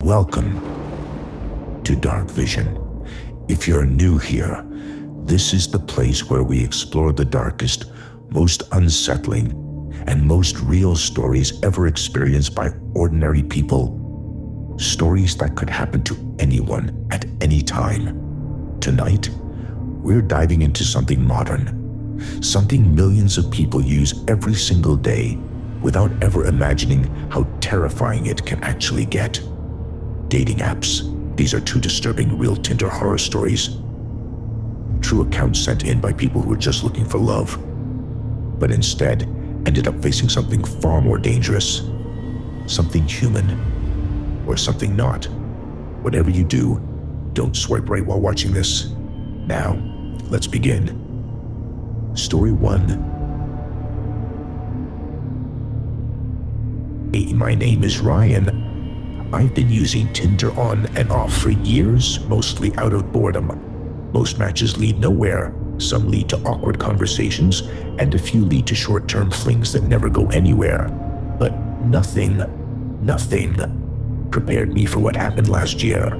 Welcome to Dark Vision. If you're new here, this is the place where we explore the darkest, most unsettling, and most real stories ever experienced by ordinary people. Stories that could happen to anyone at any time. Tonight, we're diving into something modern, something millions of people use every single day without ever imagining how terrifying it can actually get. Dating apps. These are two disturbing real Tinder horror stories. True accounts sent in by people who were just looking for love, but instead ended up facing something far more dangerous. Something human, or something not. Whatever you do, don't swipe right while watching this. Now, let's begin. Story 1. Hey, my name is Ryan. I've been using Tinder on and off for years, mostly out of boredom. Most matches lead nowhere. Some lead to awkward conversations, and a few lead to short-term flings that never go anywhere. But nothing prepared me for what happened last year.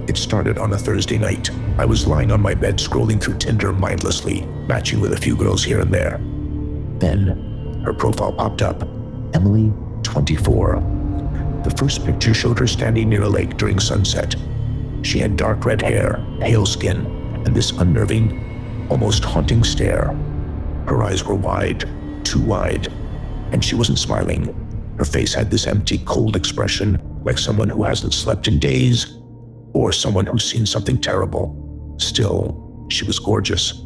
It started on a Thursday night. I was lying on my bed scrolling through Tinder mindlessly, matching with a few girls here and there. Then, her profile popped up. Emily, 24. The first picture showed her standing near a lake during sunset. She had dark red hair, pale skin, and this unnerving, almost haunting stare. Her eyes were wide, too wide, and she wasn't smiling. Her face had this empty, cold expression, like someone who hasn't slept in days, or someone who's seen something terrible. Still, she was gorgeous,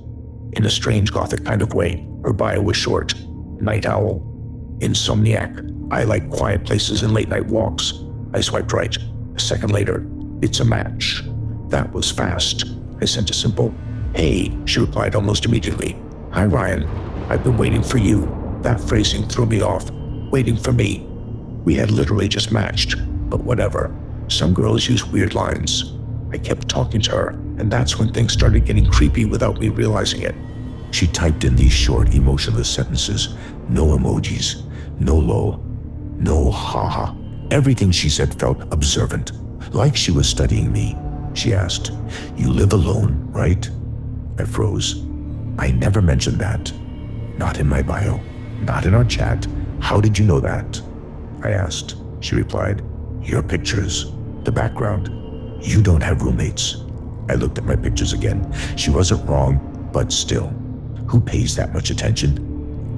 in a strange gothic kind of way. Her bio was short: night owl, insomniac. I like quiet places and late night walks. I swiped right. A second later, it's a match. That was fast. I sent a simple, "Hey," she replied almost immediately. "Hi Ryan, I've been waiting for you." That phrasing threw me off. Waiting for me. We had literally just matched, but whatever. Some girls use weird lines. I kept talking to her, and that's when things started getting creepy without me realizing it. She typed in these short, emotionless sentences. No emojis, no lol, no haha. Everything she said felt observant, like she was studying me. She asked, "You live alone, right?" I froze. I never mentioned that. Not in my bio, not in our chat. How did you know that? I asked. She replied, "Your pictures, the background. You don't have roommates." I looked at my pictures again. She wasn't wrong, but still, who pays that much attention?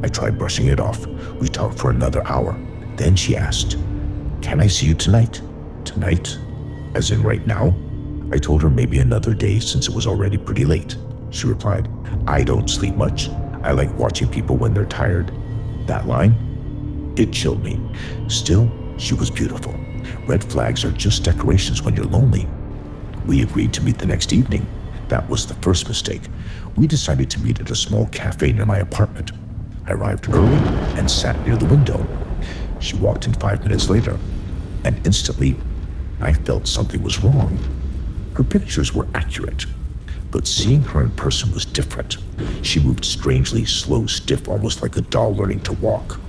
I tried brushing it off. We talked for another hour. Then she asked, "Can I see you tonight?" Tonight? As in right now? I told her maybe another day since it was already pretty late. She replied, "I don't sleep much. I like watching people when they're tired." That line? It chilled me. Still, she was beautiful. Red flags are just decorations when you're lonely. We agreed to meet the next evening. That was the first mistake. We decided to meet at a small cafe near my apartment. I arrived early and sat near the window. She walked in 5 minutes later, and instantly, I felt something was wrong. Her pictures were accurate, but seeing her in person was different. She moved strangely, slow, stiff, almost like a doll learning to walk.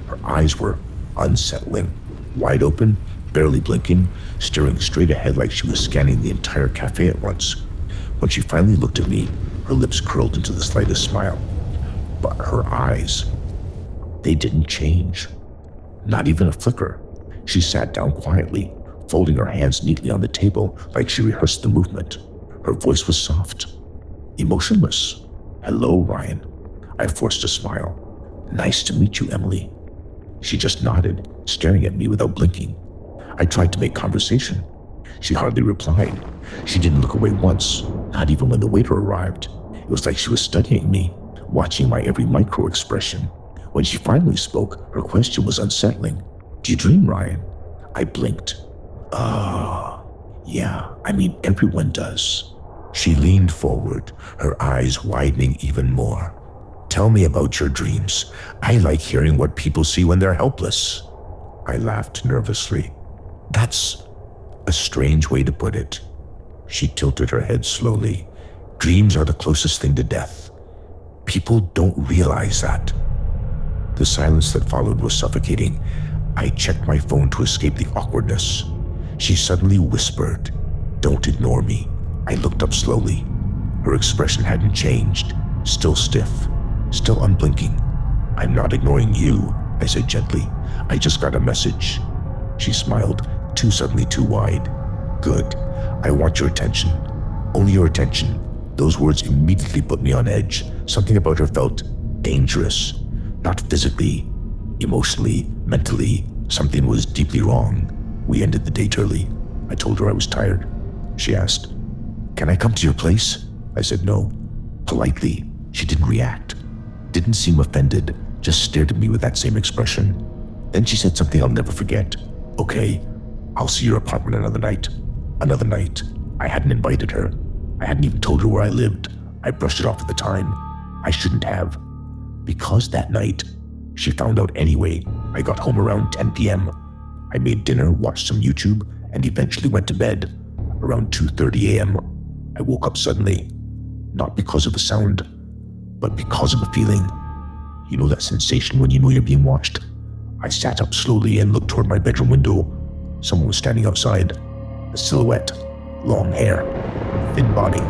Her eyes were unsettling, wide open, barely blinking, staring straight ahead like she was scanning the entire cafe at once. When she finally looked at me, her lips curled into the slightest smile. But her eyes, they didn't change. Not even a flicker. She sat down quietly, folding her hands neatly on the table like she rehearsed the movement. Her voice was soft, emotionless. "Hello, Ryan." I forced a smile. "Nice to meet you, Emily." She just nodded, staring at me without blinking. I tried to make conversation. She hardly replied. She didn't look away once, not even when the waiter arrived. It was like she was studying me, watching my every micro expression. When she finally spoke, her question was unsettling. "Do you dream, Ryan?" I blinked. Yeah, I mean, everyone does." She leaned forward, her eyes widening even more. "Tell me about your dreams. I like hearing what people see when they're helpless." I laughed nervously. "That's a strange way to put it." She tilted her head slowly. "Dreams are the closest thing to death. People don't realize that." The silence that followed was suffocating. I checked my phone to escape the awkwardness. She suddenly whispered, "Don't ignore me." I looked up slowly. Her expression hadn't changed, still stiff, still unblinking. "I'm not ignoring you," I said gently. "I just got a message." She smiled, suddenly too wide. "Good. I want your attention. Only your attention." Those words immediately put me on edge. Something about her felt dangerous. Not physically, emotionally, mentally. Something was deeply wrong. We ended the date early. I told her I was tired. She asked, "Can I come to your place?" I said no. Politely. She didn't react. Didn't seem offended. Just stared at me with that same expression. Then she said something I'll never forget. "Okay, I'll see your apartment another night." Another night. I hadn't invited her. I hadn't even told her where I lived. I brushed it off at the time. I shouldn't have. Because that night, she found out anyway. I got home around 10 p.m. I made dinner, watched some YouTube, and eventually went to bed. Around 2:30 a.m., I woke up suddenly. Not because of a sound, but because of a feeling. You know that sensation when you know you're being watched? I sat up slowly and looked toward my bedroom window. Someone was standing outside. A silhouette, long hair, thin body,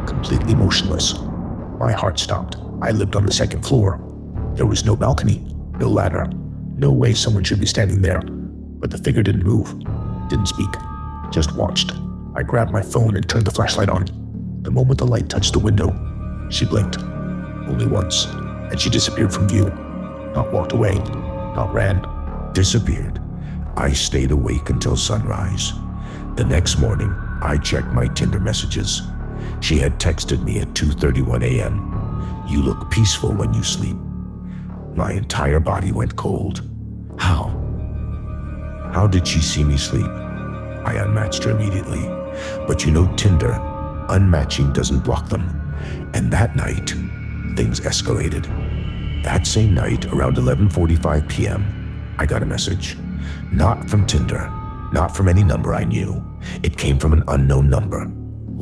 completely motionless. My heart stopped. I lived on the second floor. There was no balcony, no ladder, no way someone should be standing there. But the figure didn't move, didn't speak, just watched. I grabbed my phone and turned the flashlight on. The moment the light touched the window, she blinked. Only once, and she disappeared from view. Not walked away, not ran. Disappeared. I stayed awake until sunrise. The next morning, I checked my Tinder messages. She had texted me at 2:31 a.m. "You look peaceful when you sleep." My entire body went cold. How? How did she see me sleep? I unmatched her immediately. But you know Tinder, unmatching doesn't block them. And that night, things escalated. That same night, around 11:45 p.m., I got a message. Not from Tinder, not from any number I knew. It came from an unknown number.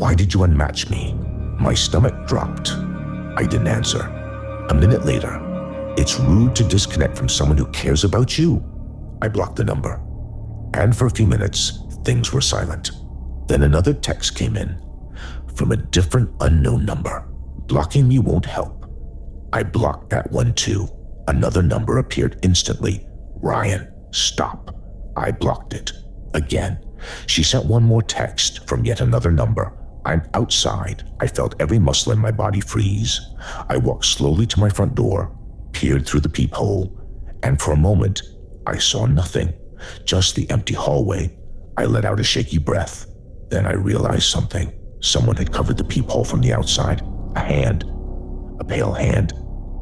"Why did you unmatch me?" My stomach dropped. I didn't answer. A minute later, "It's rude to disconnect from someone who cares about you." I blocked the number. And for a few minutes, things were silent. Then another text came in, from a different unknown number. Blocking me won't help. I blocked that one too. Another number appeared instantly. "Ryan, stop." I blocked it. Again. She sent one more text from yet another number. "I'm outside." I felt every muscle in my body freeze. I walked slowly to my front door, peered through the peephole, and for a moment, I saw nothing. Just the empty hallway. I let out a shaky breath. Then I realized something. Someone had covered the peephole from the outside. A hand. A pale hand,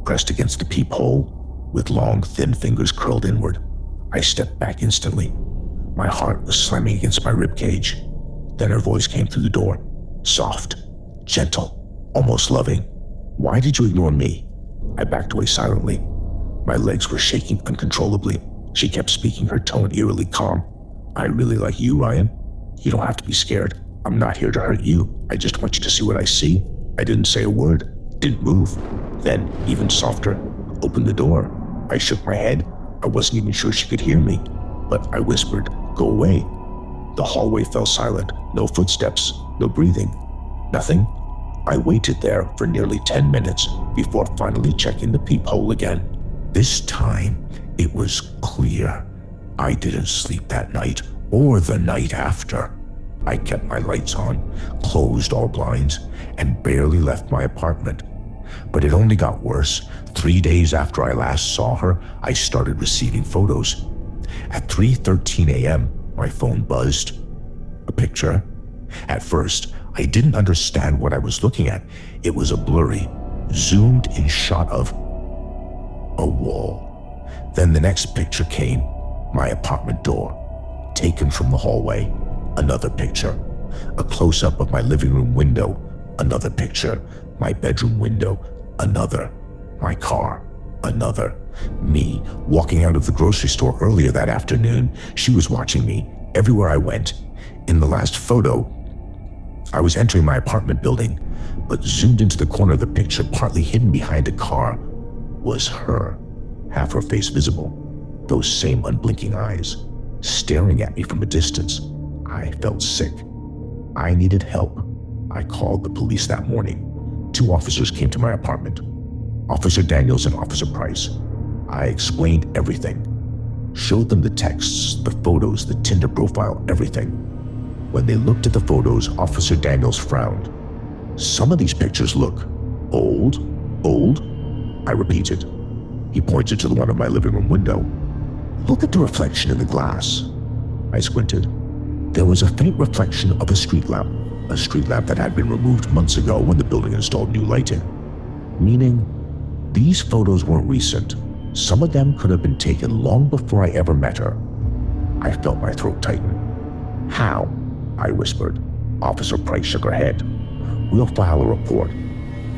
pressed against the peephole, with long, thin fingers curled inward. I stepped back instantly. My heart was slamming against my ribcage. Then her voice came through the door. Soft, gentle, almost loving. "Why did you ignore me?" I backed away silently. My legs were shaking uncontrollably. She kept speaking, her tone eerily calm. "I really like you, Ryan. You don't have to be scared. I'm not here to hurt you. I just want you to see what I see." I didn't say a word, didn't move. Then, even softer, opened the door. I shook my head. I wasn't even sure she could hear me. But I whispered, "Go away." The hallway fell silent. No footsteps, no breathing, nothing. I waited there for nearly 10 minutes before finally checking the peephole again. This time, it was clear. I didn't sleep that night or the night after. I kept my lights on, closed all blinds, and barely left my apartment. But it only got worse. 3 days after I last saw her, I started receiving photos. At 3:13 a.m., my phone buzzed. A picture. At first, I didn't understand what I was looking at. It was a blurry, zoomed-in shot of a wall. Then the next picture came. My apartment door, taken from the hallway. Another picture. A close-up of my living room window. Another picture. My bedroom window. Another. My car. Another. Me, walking out of the grocery store earlier that afternoon. She was watching me everywhere I went. In the last photo, I was entering my apartment building, but zoomed into the corner of the picture, partly hidden behind a car, was her, half her face visible. Those same unblinking eyes, staring at me from a distance. I felt sick. I needed help. I called the police that morning. 2 officers came to my apartment, Officer Daniels and Officer Price. I explained everything. Showed them the texts, the photos, the Tinder profile, everything. When they looked at the photos, Officer Daniels frowned. Some of these pictures look old. I repeated. He pointed to the one of my living room window. Look at the reflection in the glass. I squinted. There was a faint reflection of a street lamp that had been removed months ago when the building installed new lighting. Meaning, these photos weren't recent. Some of them could have been taken long before I ever met her. I felt my throat tighten. How? I whispered. Officer Price shook her head. We'll file a report.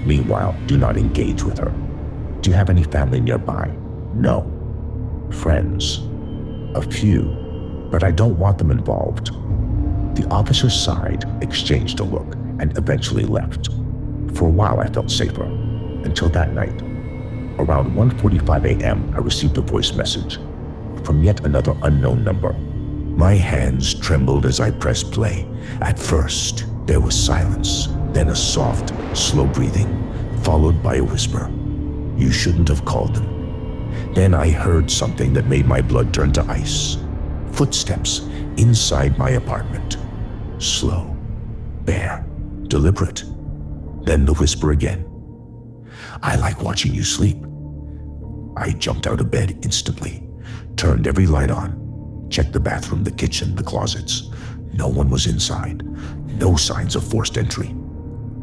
Meanwhile, do not engage with her. Do you have any family nearby? No. Friends? A few, but I don't want them involved. The officer sighed, exchanged a look, and eventually left. For a while, I felt safer, until that night. Around 1:45 a.m., I received a voice message from yet another unknown number. My hands trembled as I pressed play. At first, there was silence, then a soft, slow breathing, followed by a whisper. You shouldn't have called them. Then I heard something that made my blood turn to ice. Footsteps inside my apartment. Slow, bare, deliberate. Then the whisper again. I like watching you sleep. I jumped out of bed instantly, turned every light on, checked the bathroom, the kitchen, the closets. No one was inside. No signs of forced entry.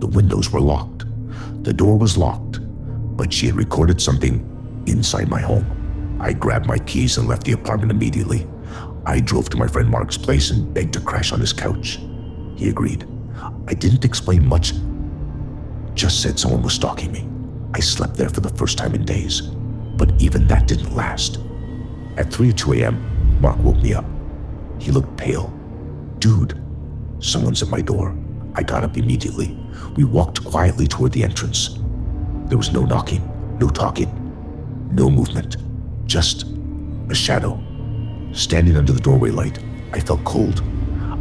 The windows were locked. The door was locked, but she had recorded something inside my home. I grabbed my keys and left the apartment immediately. I drove to my friend Mark's place and begged to crash on his couch. He agreed. I didn't explain much, just said someone was stalking me. I slept there for the first time in days, but even that didn't last. At 3:02 a.m., Mark woke me up. He looked pale. Dude, someone's at my door. I got up immediately. We walked quietly toward the entrance. There was no knocking, no talking, no movement, just a shadow. Standing under the doorway light, I felt cold.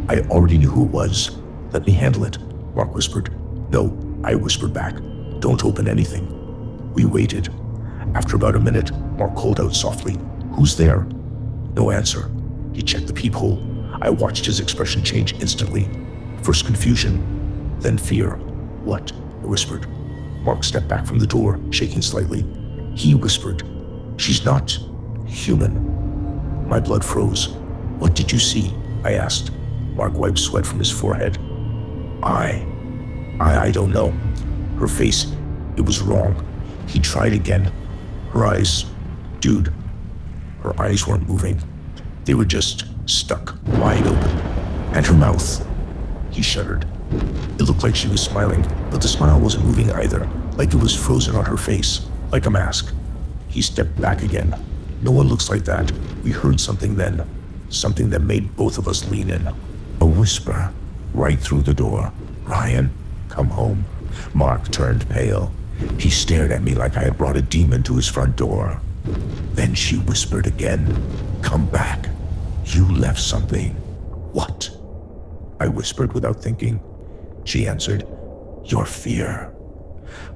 I already knew who it was. Let me handle it, Mark whispered. No, I whispered back. Don't open anything. We waited. After about a minute, Mark called out softly. Who's there? No answer. He checked the peephole. I watched his expression change instantly. First confusion, then fear. What? I whispered. Mark stepped back from the door, shaking slightly. He whispered, She's not human. My blood froze. What did you see? I asked. Mark wiped sweat from his forehead. I don't know. Her face, it was wrong. He tried again. Her eyes, dude, her eyes weren't moving. They were just stuck, wide open. And her mouth, he shuddered. It looked like she was smiling, but the smile wasn't moving either, like it was frozen on her face, like a mask. He stepped back again. No one looks like that. We heard something then, something that made both of us lean in. A whisper, right through the door. Ryan, come home. Mark turned pale. He stared at me like I had brought a demon to his front door. Then she whispered again, come back. You left something. What? I whispered without thinking. She answered, your fear.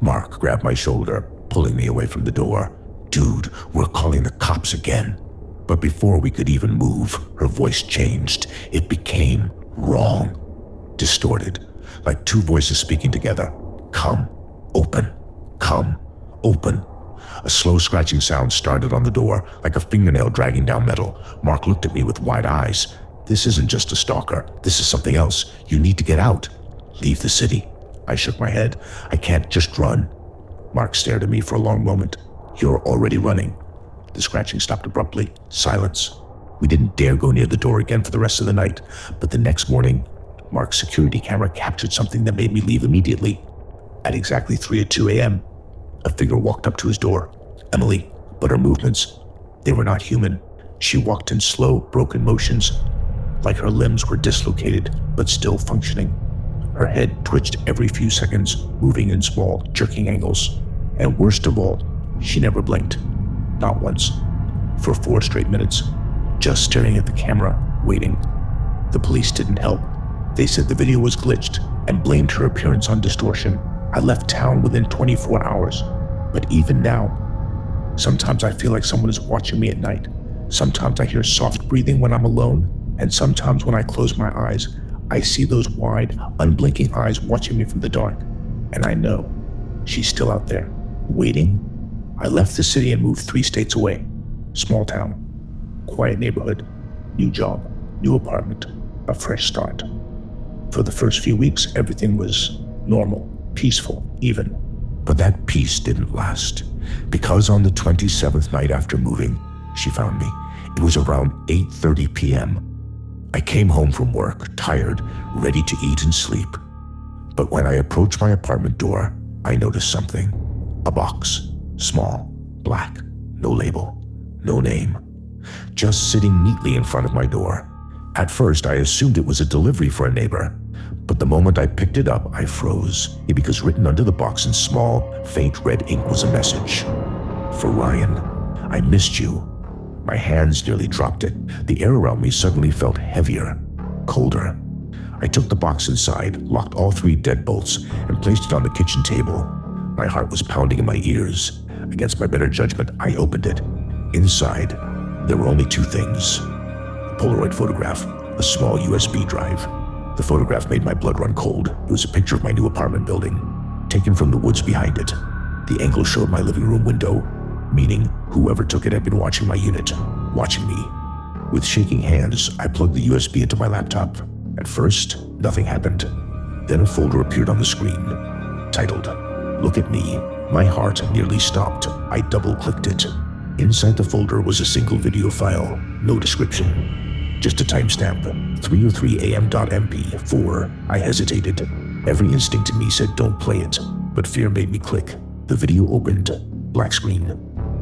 Mark grabbed my shoulder, pulling me away from the door. Dude, we're calling the cops again. But before we could even move, her voice changed. It became wrong, distorted, like two voices speaking together. Come, open, come, open. A slow scratching sound started on the door, like a fingernail dragging down metal. Mark looked at me with wide eyes. This isn't just a stalker. This is something else. You need to get out. Leave the city. I shook my head. I can't just run. Mark stared at me for a long moment. You're already running. The scratching stopped abruptly. Silence. We didn't dare go near the door again for the rest of the night. But the next morning, Mark's security camera captured something that made me leave immediately. At exactly 3:02 a.m., a figure walked up to his door. Emily, but her movements, they were not human. She walked in slow, broken motions, like her limbs were dislocated, but still functioning. Her head twitched every few seconds, moving in small, jerking angles. And worst of all, she never blinked. Not once. For 4 straight minutes, just staring at the camera, waiting. The police didn't help. They said the video was glitched and blamed her appearance on distortion. I left town within 24 hours. But even now, sometimes I feel like someone is watching me at night. Sometimes I hear soft breathing when I'm alone, and sometimes when I close my eyes, I see those wide, unblinking eyes watching me from the dark. And I know she's still out there, waiting. I left the city and moved 3 states away. Small town, quiet neighborhood, new job, new apartment, a fresh start. For the first few weeks, everything was normal, peaceful, even. But that peace didn't last, because on the 27th night after moving, she found me. It was around 8:30 p.m. I came home from work, tired, ready to eat and sleep. But when I approached my apartment door, I noticed something. A box, small, black, no label, no name, just sitting neatly in front of my door. At first, I assumed it was a delivery for a neighbor, but the moment I picked it up, I froze, because written under the box in small, faint red ink was a message. For Ryan, I missed you. My hands nearly dropped it. The air around me suddenly felt heavier, colder. I took the box inside, locked all 3 deadbolts, and placed it on the kitchen table. My heart was pounding in my ears. Against my better judgment, I opened it. Inside, there were only 2 things. A Polaroid photograph, a small USB drive. The photograph made my blood run cold. It was a picture of my new apartment building, taken from the woods behind it. The angle showed my living room window, meaning whoever took it had been watching my unit, watching me. With shaking hands, I plugged the USB into my laptop. At first, nothing happened. Then a folder appeared on the screen, titled, "Look at Me." My heart nearly stopped. I double-clicked it. Inside the folder was a single video file, no description, just a timestamp, 3:03am.mp4. I hesitated. Every instinct in me said don't play it, but fear made me click. The video opened, black screen.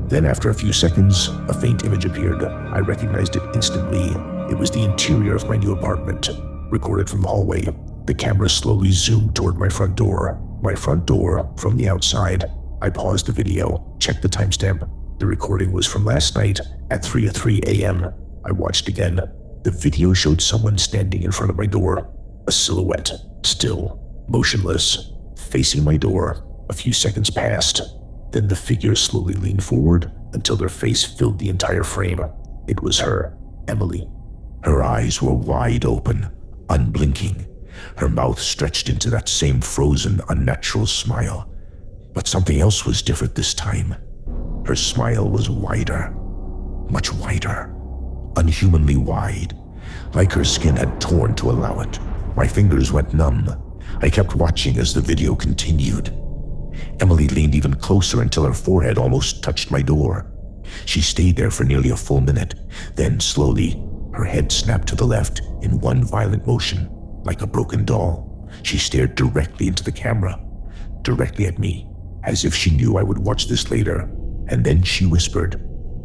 Then after a few seconds, a faint image appeared. I recognized it instantly. It was the interior of my new apartment, recorded from the hallway. The camera slowly zoomed toward my front door. My front door from the outside. I paused the video, checked the timestamp. The recording was from last night at 3:03 a.m. I watched again. The video showed someone standing in front of my door. A silhouette, still, motionless, facing my door. A few seconds passed. Then the figure slowly leaned forward until their face filled the entire frame. It was her, Emily. Her eyes were wide open, unblinking. Her mouth stretched into that same frozen, unnatural smile. But something else was different this time. Her smile was wider, much wider, unhumanly wide, like her skin had torn to allow it. My fingers went numb. I kept watching as the video continued. Emily leaned even closer until her forehead almost touched my door. She stayed there for nearly a full minute. Then, slowly, her head snapped to the left in one violent motion, like a broken doll. She stared directly into the camera, directly at me, as if she knew I would watch this later. And then she whispered,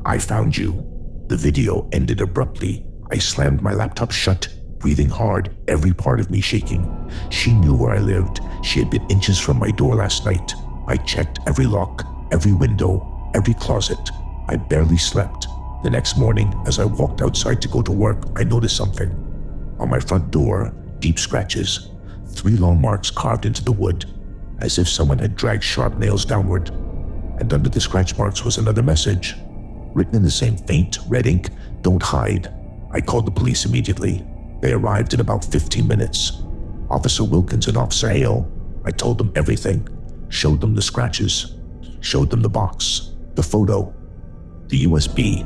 "I found you." The video ended abruptly. I slammed my laptop shut, breathing hard, every part of me shaking. She knew where I lived. She had been inches from my door last night. I checked every lock, every window, every closet. I barely slept. The next morning, as I walked outside to go to work, I noticed something. On my front door, deep scratches, 3 long marks carved into the wood, as if someone had dragged sharp nails downward. And under the scratch marks was another message, written in the same faint red ink, "Don't hide." I called the police immediately. They arrived in about 15 minutes. Officer Wilkins and Officer Hale. I told them everything, showed them the scratches, showed them the box, the photo, the USB.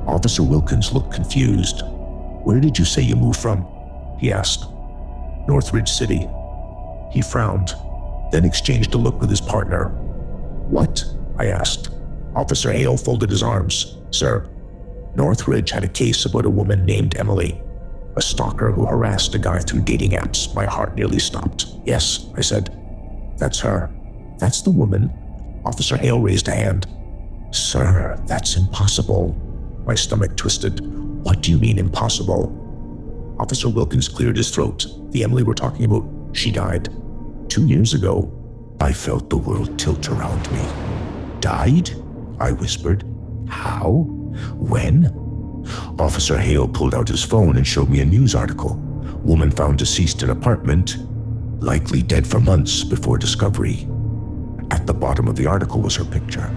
Officer Wilkins looked confused. "Where did you say you moved from?" he asked. "Northridge City." He frowned, then exchanged a look with his partner. "What?" I asked. Officer Hale folded his arms. "Sir, Northridge had a case about a woman named Emily, a stalker who harassed a guy through dating apps." My heart nearly stopped. "Yes," I said. "That's her. That's the woman." Officer Hale raised a hand. "Sir, that's impossible." My stomach twisted. "What do you mean impossible?" Officer Wilkins cleared his throat. "The Emily we're talking about, she died 2 years ago." I felt the world tilt around me. "Died?" I whispered. "How? When?" Officer Hale pulled out his phone and showed me a news article. Woman found deceased in apartment, likely dead for months before discovery. At the bottom of the article was her picture,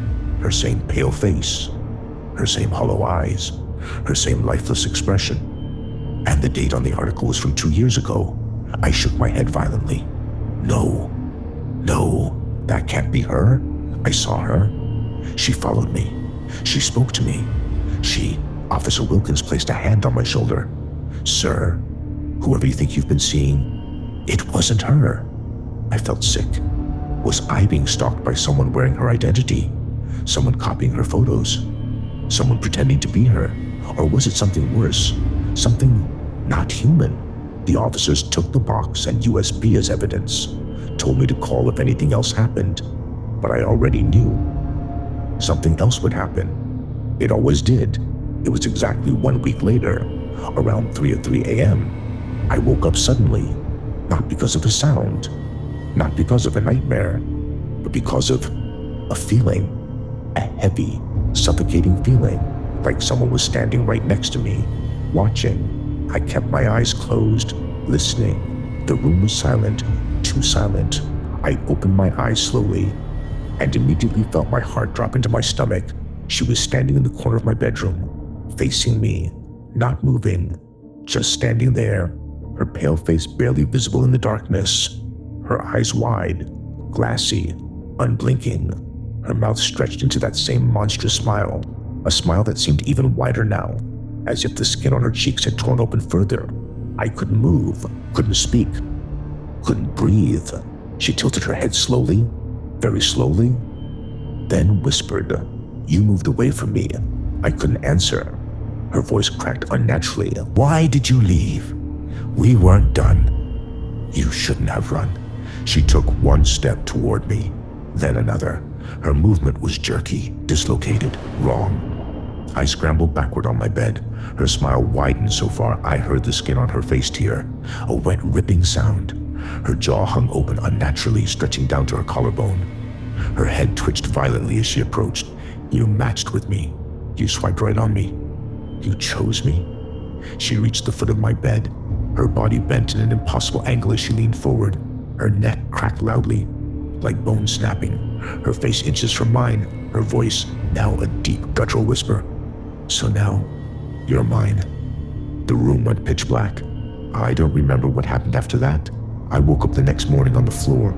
her same pale face, her same hollow eyes, her same lifeless expression. And the date on the article was from 2 years ago. I shook my head violently. No, that can't be her. I saw her. She followed me. She spoke to me. Officer Wilkins placed a hand on my shoulder. Sir, whoever you think you've been seeing, it wasn't her. I felt sick. Was I being stalked by someone wearing her identity? Someone copying her photos? Someone pretending to be her? Or was it something worse? Something not human? The officers took the box and USB as evidence, told me to call if anything else happened. But I already knew something else would happen. It always did. It was exactly 1 week later, around 3:03 a.m. I woke up suddenly, not because of a sound, not because of a nightmare, but because of a feeling, a heavy, suffocating feeling, like someone was standing right next to me, watching. I kept my eyes closed, listening. The room was silent, too silent. I opened my eyes slowly and immediately felt my heart drop into my stomach. She was standing in the corner of my bedroom, facing me, not moving, just standing there, her pale face barely visible in the darkness, her eyes wide, glassy, unblinking, her mouth stretched into that same monstrous smile, a smile that seemed even wider now, as if the skin on her cheeks had torn open further. I couldn't move, couldn't speak, couldn't breathe. She tilted her head slowly, very slowly, then whispered. You moved away from me. I couldn't answer. Her voice cracked unnaturally. Why did you leave? We weren't done. You shouldn't have run. She took one step toward me, then another. Her movement was jerky, dislocated, wrong. I scrambled backward on my bed. Her smile widened so far I heard the skin on her face tear, a wet, ripping sound. Her jaw hung open unnaturally, stretching down to her collarbone. Her head twitched violently as she approached. You matched with me. You swiped right on me. You chose me. She reached the foot of my bed. Her body bent in an impossible angle as she leaned forward. Her neck cracked loudly, like bone snapping. Her face inches from mine. Her voice, now a deep, guttural whisper. So now, you're mine. The room went pitch black. I don't remember what happened after that. I woke up the next morning on the floor.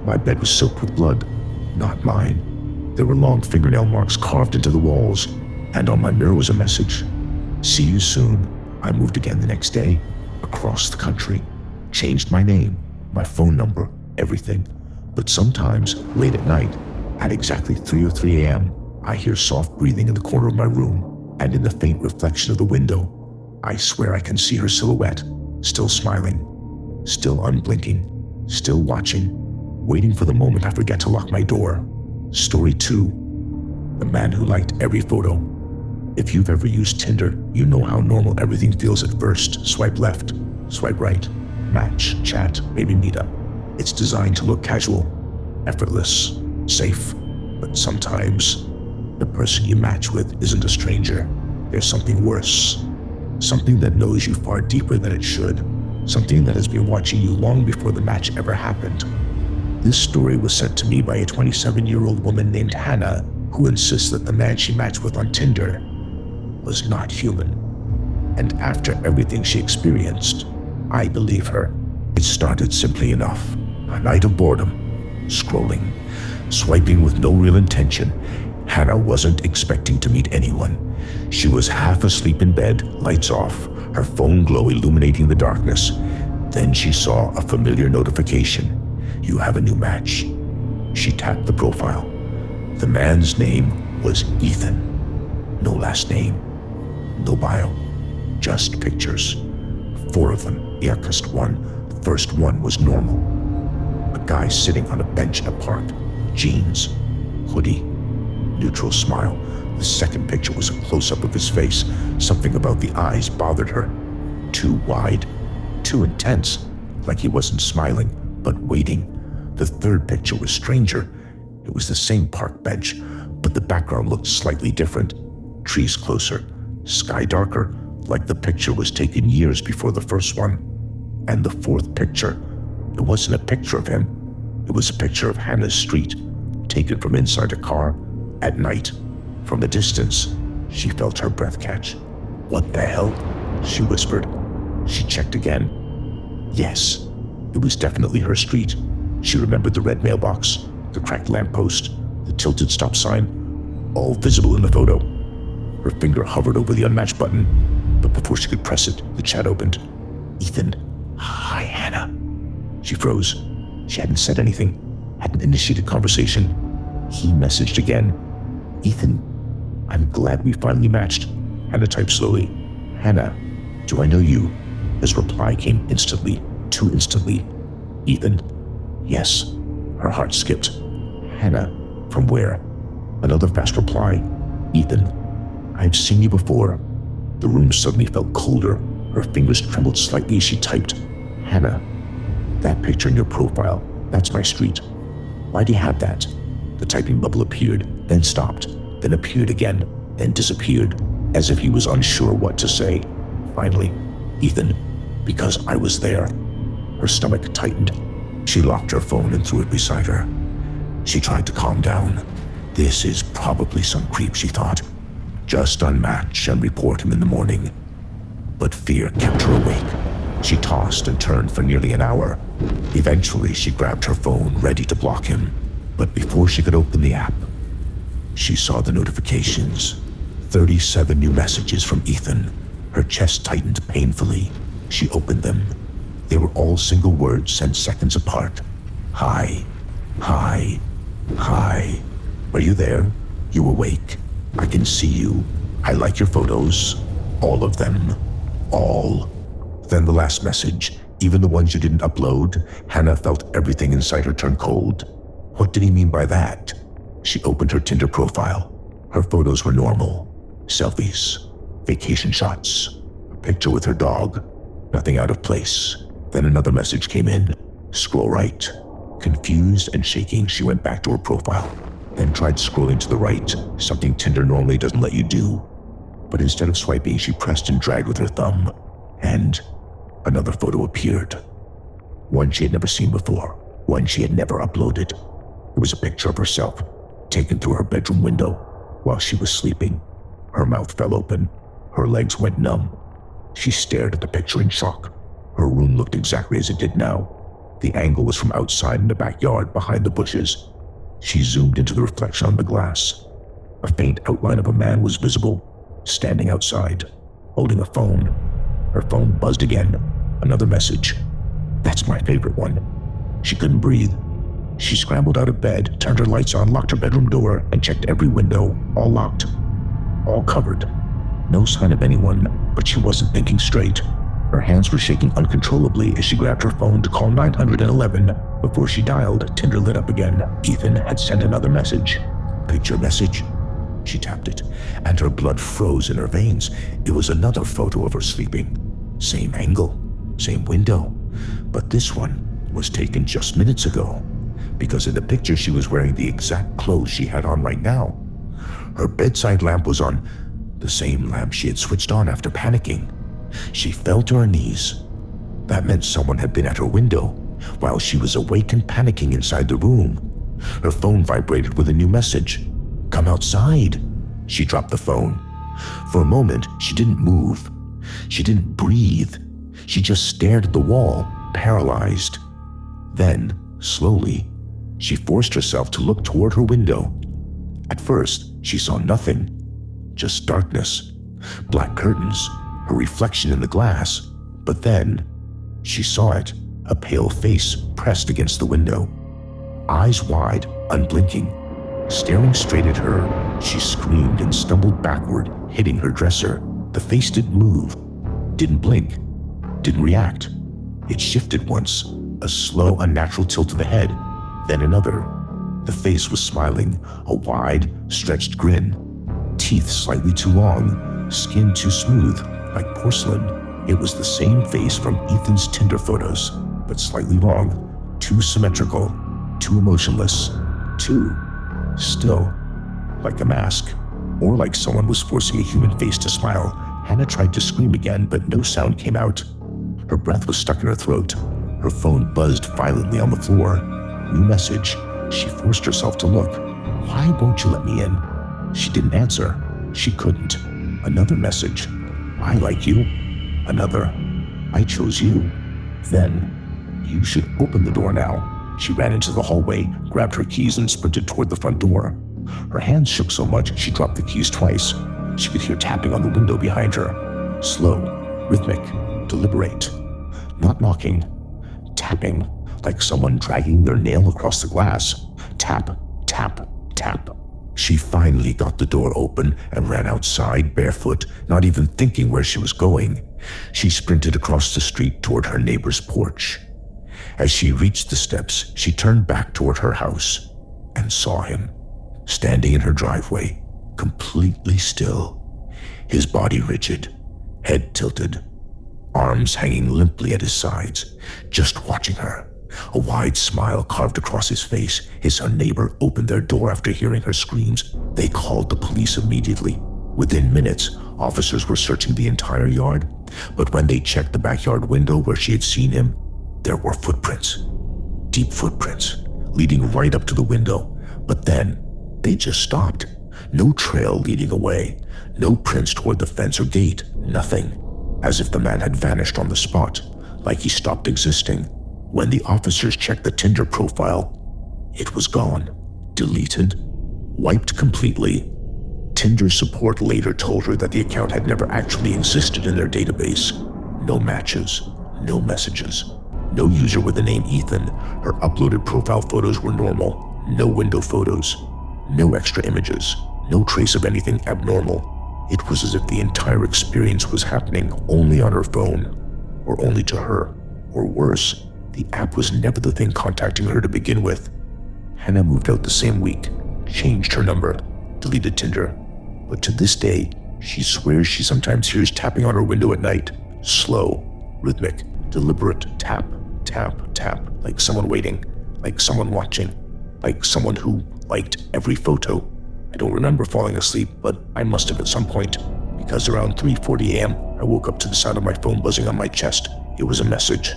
My bed was soaked with blood. Not mine. There were long fingernail marks carved into the walls, and on my mirror was a message. See you soon. I moved again the next day, across the country, changed my name, my phone number, everything. But sometimes, late at night, at exactly 3:03 a.m., I hear soft breathing in the corner of my room, and in the faint reflection of the window, I swear I can see her silhouette, still smiling, still unblinking, still watching, waiting for the moment I forget to lock my door. Story 2. The man who liked every photo. If you've ever used Tinder, you know how normal everything feels at first. Swipe left, swipe right, match, chat, maybe meet up. It's designed to look casual, effortless, safe. But sometimes, the person you match with isn't a stranger. There's something worse. Something that knows you far deeper than it should. Something that has been watching you long before the match ever happened. This story was sent to me by a 27-year-old woman named Hannah, who insists that the man she matched with on Tinder was not human. And after everything she experienced, I believe her. It started simply enough. A night of boredom, scrolling, swiping with no real intention. Hannah wasn't expecting to meet anyone. She was half asleep in bed, lights off, her phone glow illuminating the darkness. Then she saw a familiar notification. You have a new match. She tapped the profile. The man's name was Ethan. No last name, no bio, just pictures. 4 of them, darkest one. The first one was normal. A guy sitting on a bench in a park, jeans, hoodie, neutral smile. The second picture was a close-up of his face. Something about the eyes bothered her. Too wide, too intense, like he wasn't smiling, but waiting. The third picture was stranger. It was the same park bench, but the background looked slightly different. Trees closer, sky darker, like the picture was taken years before the first one. And the fourth picture, it wasn't a picture of him. It was a picture of Hannah's street, taken from inside a car at night. From a distance, she felt her breath catch. "What the hell?" she whispered. She checked again. Yes, it was definitely her street. She remembered the red mailbox, the cracked lamppost, the tilted stop sign, all visible in the photo. Her finger hovered over the unmatched button, but before she could press it, the chat opened. "Ethan, hi Hannah." She froze. She hadn't said anything, hadn't initiated conversation. He messaged again. "Ethan, I'm glad we finally matched." Hannah typed slowly. "Hannah, do I know you?" His reply came instantly, too instantly. "Ethan, yes." Her heart skipped. "Hannah, from where?" Another fast reply. "Ethan, I've seen you before." The room suddenly felt colder. Her fingers trembled slightly as she typed. "Hannah, that picture in your profile, that's my street. Why do you have that?" The typing bubble appeared, then stopped, then appeared again, then disappeared, as if he was unsure what to say. Finally, "Ethan, because I was there." Her stomach tightened. She locked her phone and threw it beside her. She tried to calm down. This is probably some creep, she thought. Just unmatch and report him in the morning. But fear kept her awake. She tossed and turned for nearly an hour. Eventually, she grabbed her phone, ready to block him. But before she could open the app, she saw the notifications. 37 new messages from Ethan. Her chest tightened painfully. She opened them. They were all single words sent seconds apart. "Hi, hi, hi. Are you there? You awake? I can see you. I like your photos. All of them. All." Then the last message, even the ones you didn't upload. Hannah felt everything inside her turn cold. What did he mean by that? She opened her Tinder profile. Her photos were normal. Selfies, vacation shots, a picture with her dog. Nothing out of place. Then another message came in. Scroll right. Confused and shaking, she went back to her profile, then tried scrolling to the right, something Tinder normally doesn't let you do. But instead of swiping, she pressed and dragged with her thumb, and another photo appeared. One she had never seen before, one she had never uploaded. It was a picture of herself, taken through her bedroom window while she was sleeping. Her mouth fell open. Her legs went numb. She stared at the picture in shock. Her room looked exactly as it did now. The angle was from outside in the backyard behind the bushes. She zoomed into the reflection on the glass. A faint outline of a man was visible, standing outside, holding a phone. Her phone buzzed again. Another message. That's my favorite one. She couldn't breathe. She scrambled out of bed, turned her lights on, locked her bedroom door, and checked every window, all locked, all covered. No sign of anyone, but she wasn't thinking straight. Her hands were shaking uncontrollably as she grabbed her phone to call 911. Before she dialed, Tinder lit up again. Ethan had sent another message. Picture message. She tapped it, and her blood froze in her veins. It was another photo of her sleeping. Same angle, same window. But this one was taken just minutes ago, because in the picture she was wearing the exact clothes she had on right now. Her bedside lamp was on, the same lamp she had switched on after panicking. She fell to her knees. That meant someone had been at her window while she was awake and panicking inside the room. Her phone vibrated with a new message. "Come outside." She dropped the phone. For a moment, she didn't move. She didn't breathe. She just stared at the wall, paralyzed. Then, slowly, she forced herself to look toward her window. At first, she saw nothing, just darkness, black curtains, her reflection in the glass. But then, she saw it, a pale face pressed against the window. Eyes wide, unblinking, staring straight at her. She screamed and stumbled backward, hitting her dresser. The face didn't move, didn't blink, didn't react. It shifted once, a slow, unnatural tilt of the head, then another. The face was smiling, a wide, stretched grin. Teeth slightly too long, skin too smooth, like porcelain. It was the same face from Ethan's Tinder photos, but slightly wrong, too symmetrical, too emotionless, too still, like a mask, or like someone was forcing a human face to smile. Hannah tried to scream again, but no sound came out. Her breath was stuck in her throat. Her phone buzzed violently on the floor. New message. She forced herself to look. Why won't you let me in? She didn't answer. She couldn't. Another message. I like you. Another. I chose you. Then, you should open the door now. She ran into the hallway, grabbed her keys, and sprinted toward the front door. Her hands shook so much she dropped the keys twice. She could hear tapping on the window behind her. Slow, rhythmic, deliberate. Not knocking. Tapping, like someone dragging their nail across the glass. Tap, tap, tap. She finally got the door open and ran outside barefoot, not even thinking where she was going. She sprinted across the street toward her neighbor's porch. As she reached the steps, she turned back toward her house and saw him, standing in her driveway, completely still, his body rigid, head tilted, arms hanging limply at his sides, just watching her. A wide smile carved across his face. His neighbor opened their door after hearing her screams. They called the police immediately. Within minutes, officers were searching the entire yard, but when they checked the backyard window where she had seen him, there were footprints. Deep footprints, leading right up to the window. But then, they just stopped. No trail leading away. No prints toward the fence or gate. Nothing. As if the man had vanished on the spot, like he stopped existing. When the officers checked the Tinder profile, it was gone. Deleted. Wiped completely. Tinder support later told her that the account had never actually existed in their database. No matches. No messages. No user with the name Ethan. Her uploaded profile photos were normal. No window photos. No extra images. No trace of anything abnormal. It was as if the entire experience was happening only on her phone. Or only to her. Or worse, the app was never the thing contacting her to begin with. Hannah moved out the same week, changed her number, deleted Tinder. But to this day, she swears she sometimes hears tapping on her window at night. Slow, rhythmic, deliberate tap, tap, tap, like someone waiting, like someone watching, like someone who liked every photo. I don't remember falling asleep, but I must have at some point, because around 3:40 a.m., I woke up to the sound of my phone buzzing on my chest. It was a message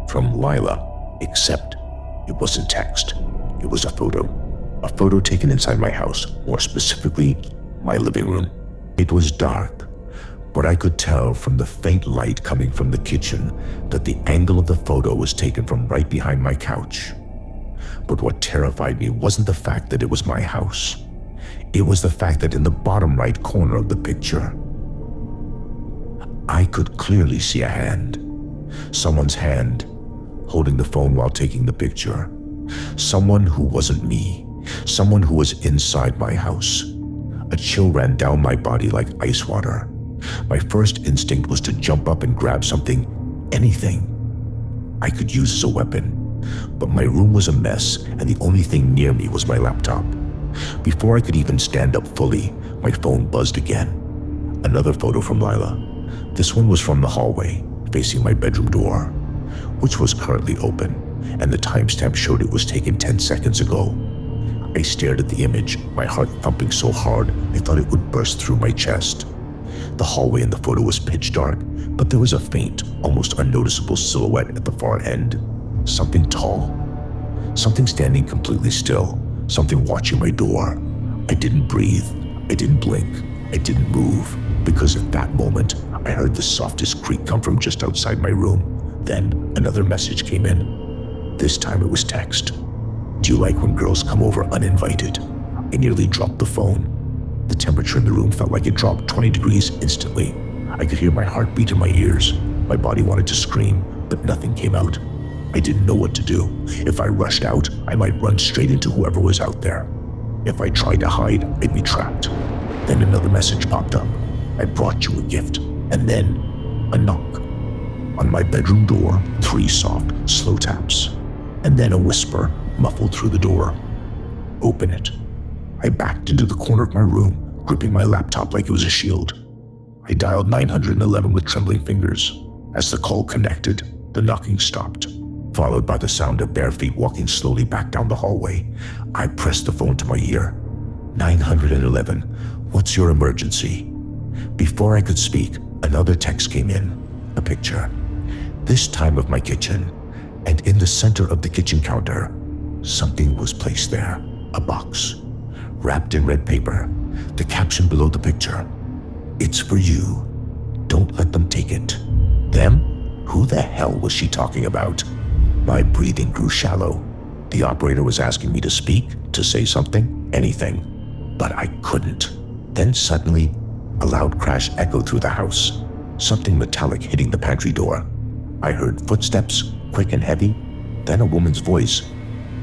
from Lila, except it wasn't text. It was a photo taken inside my house, more specifically, my living room. It was dark, but I could tell from the faint light coming from the kitchen that the angle of the photo was taken from right behind my couch. But what terrified me wasn't the fact that it was my house. It was the fact that in the bottom right corner of the picture, I could clearly see a hand. Someone's hand, holding the phone while taking the picture. Someone who wasn't me. Someone who was inside my house. A chill ran down my body like ice water. My first instinct was to jump up and grab something, anything I could use as a weapon. But my room was a mess, and the only thing near me was my laptop. Before I could even stand up fully, my phone buzzed again. Another photo from Lila. This one was from the hallway, facing my bedroom door, which was currently open, and the timestamp showed it was taken 10 seconds ago. I stared at the image, my heart thumping so hard I thought it would burst through my chest. The hallway in the photo was pitch dark, but there was a faint, almost unnoticeable silhouette at the far end. Something tall. Something standing completely still. Something watching my door. I didn't breathe. I didn't blink. I didn't move, because at that moment, I heard the softest creak come from just outside my room. Then another message came in. This time it was text. Do you like when girls come over uninvited? I nearly dropped the phone. The temperature in the room felt like it dropped 20 degrees instantly. I could hear my heartbeat in my ears. My body wanted to scream, but nothing came out. I didn't know what to do. If I rushed out, I might run straight into whoever was out there. If I tried to hide, I'd be trapped. Then another message popped up. I brought you a gift. And then, a knock. On my bedroom door, 3 soft, slow taps. And then a whisper, muffled through the door. Open it. I backed into the corner of my room, gripping my laptop like it was a shield. I dialed 911 with trembling fingers. As the call connected, the knocking stopped, followed by the sound of bare feet walking slowly back down the hallway. I pressed the phone to my ear. 911, what's your emergency? Before I could speak, another text came in, a picture. this time of my kitchen, and in the center of the kitchen counter, something was placed there. A box, wrapped in red paper. The caption below the picture: "It's for you. Don't let them take it." Them? Who the hell was she talking about? My breathing grew shallow. The operator was asking me to speak, to say something, anything. But I couldn't. Then suddenly, a loud crash echoed through the house. Something metallic hitting the pantry door. I heard footsteps, quick and heavy, then a woman's voice.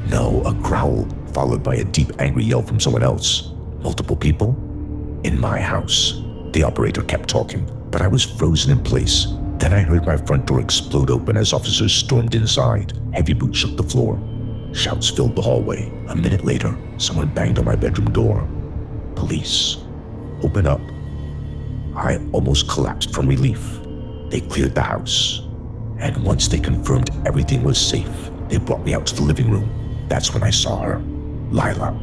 No, a growl, followed by a deep, angry yell from someone else. Multiple people? In my house. The operator kept talking, but I was frozen in place. Then I heard my front door explode open as officers stormed inside. Heavy boots shook the floor. Shouts filled the hallway. A minute later, someone banged on my bedroom door. Police. Open up. I almost collapsed from relief. They cleared the house. And once they confirmed everything was safe, they brought me out to the living room. That's when I saw her. Lila.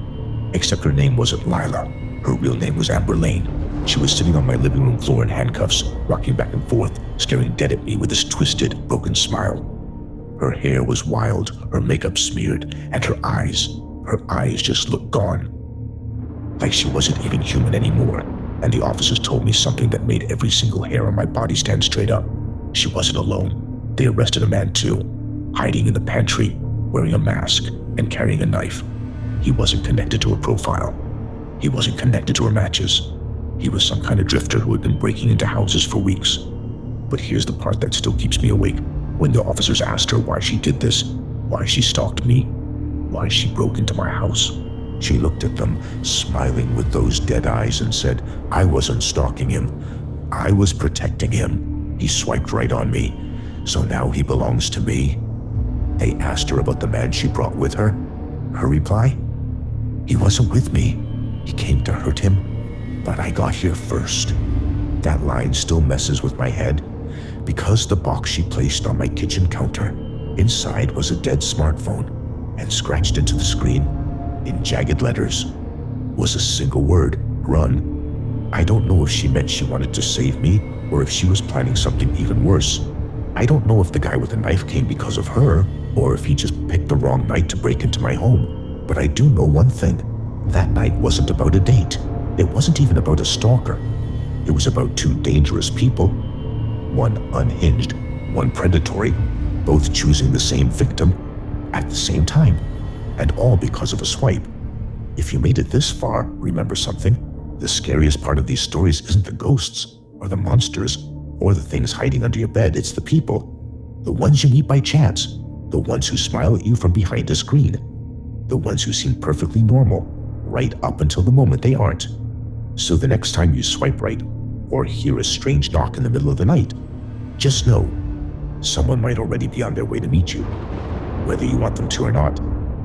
Except her name wasn't Lila. Her real name was Amber Lane. She was sitting on my living room floor in handcuffs, rocking back and forth, staring dead at me with this twisted, broken smile. Her hair was wild, her makeup smeared, and her eyes just looked gone. Like she wasn't even human anymore. And the officers told me something that made every single hair on my body stand straight up. She wasn't alone. They arrested a man too, hiding in the pantry, wearing a mask, and carrying a knife. He wasn't connected to her profile. He wasn't connected to her matches. He was some kind of drifter who had been breaking into houses for weeks. But here's the part that still keeps me awake. When the officers asked her why she did this, why she stalked me, why she broke into my house, she looked at them, smiling with those dead eyes, and said, "I wasn't stalking him. I was protecting him. He swiped right on me. So now he belongs to me." They asked her about the man she brought with her. Her reply? "He wasn't with me. He came to hurt him, but I got here first." That line still messes with my head, because the box she placed on my kitchen counter, inside was a dead smartphone, and scratched into the screen, in jagged letters, was a single word: run. I don't know if she meant she wanted to save me, or if she was planning something even worse. I don't know if the guy with the knife came because of her, or if he just picked the wrong night to break into my home. But I do know one thing. That night wasn't about a date. It wasn't even about a stalker. It was about two dangerous people. One unhinged, one predatory, both choosing the same victim at the same time. And all because of a swipe. If you made it this far, remember something. The scariest part of these stories isn't the ghosts, or the monsters, or the things hiding under your bed. It's the people. The ones you meet by chance. The ones who smile at you from behind a screen. The ones who seem perfectly normal, right up until the moment they aren't. So the next time you swipe right, or hear a strange knock in the middle of the night, just know, someone might already be on their way to meet you, whether you want them to or not.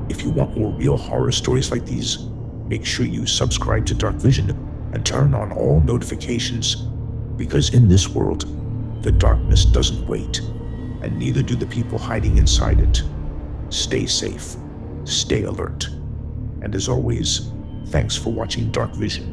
If you want more real horror stories like these, make sure you subscribe to Dark Vision and turn on all notifications, because in this world, the darkness doesn't wait, and neither do the people hiding inside it. Stay safe, stay alert, and as always, thanks for watching Dark Vision.